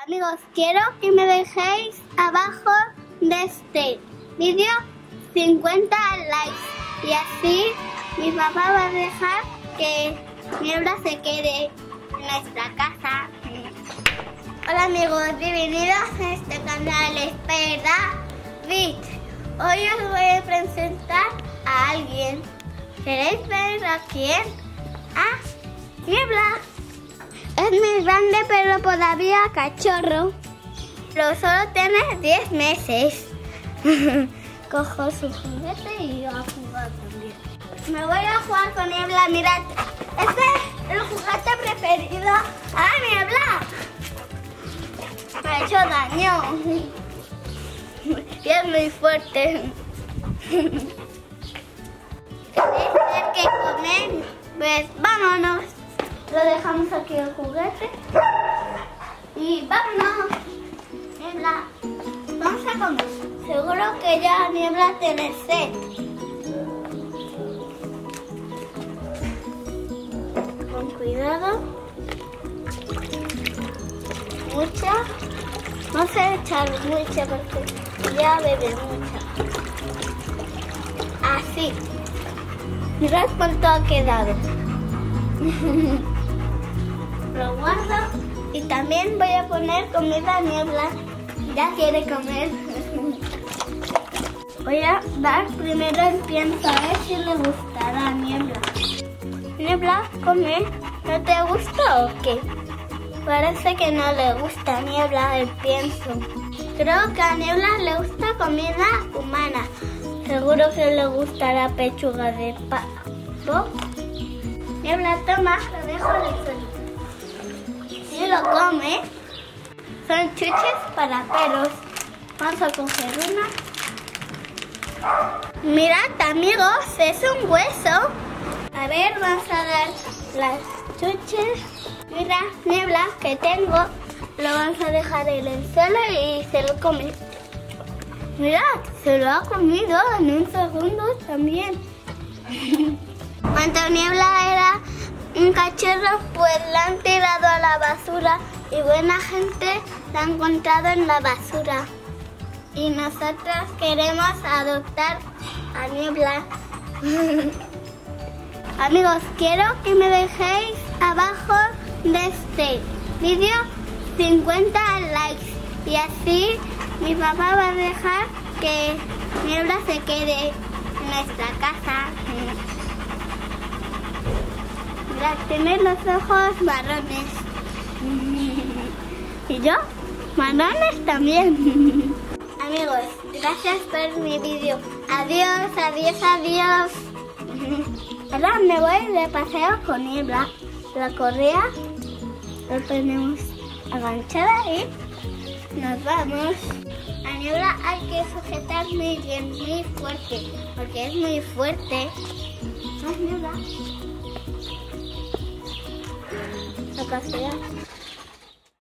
Amigos, quiero que me dejéis abajo de este vídeo 50 likes y así mi papá va a dejar que Niebla se quede en nuestra casa. Hola amigos, bienvenidos a este canal Espera Bit. Hoy os voy a presentar a alguien. ¿Queréis ver a quién? ¡A Niebla! Es muy grande pero todavía cachorro. Pero solo tiene 10 meses. Cojo su juguete y yo a jugar también. Me voy a jugar con Niebla, mirad. Este es el juguete preferido. ¡Ah, Niebla! Me ha hecho daño. Y es muy fuerte. ¿Queréis ver qué comer? Pues vámonos. Lo dejamos aquí el juguete. Y vámonos. Niebla, vamos a comer. Seguro que ya Niebla tiene sed. Con cuidado. Mucha. Vamos a echar mucha porque ya bebe mucha. Así. Mirad cuánto ha quedado. Lo guardo y también voy a poner comida a Niebla. Ya quiere comer. Voy a dar primero el pienso a ver si le gustará a Niebla. Niebla, come. ¿No te gusta o qué? Parece que no le gusta a Niebla el pienso. Creo que a Niebla le gusta comida humana. Seguro que le gustará pechuga de pavo. Niebla, toma, lo dejo al solito. Si lo come, son chuches para perros. Vamos a coger una. Mirad, amigos, es un hueso. A ver, vamos a dar las chuches. Mira, Niebla, que tengo. Lo vamos a dejar en el suelo y se lo come. Mirad, se lo ha comido en un segundo también. Cuando Niebla era un cachorro, pues la han tirado a la basura y buena gente la ha encontrado en la basura. Y nosotros queremos adoptar a Niebla. Amigos, quiero que me dejéis abajo de este vídeo 50 likes y así mi papá va a dejar que Niebla se quede en nuestra casa. Mira, tiene los ojos marrones. ¿Y yo? Marrones también. Amigos, gracias por mi vídeo. Adiós, adiós, adiós. Ahora me voy de paseo con Niebla. La correa la tenemos aganchada y nos vamos. A Niebla hay que sujetar muy bien, muy fuerte, porque es muy fuerte. ¿No, Niebla? A pasear.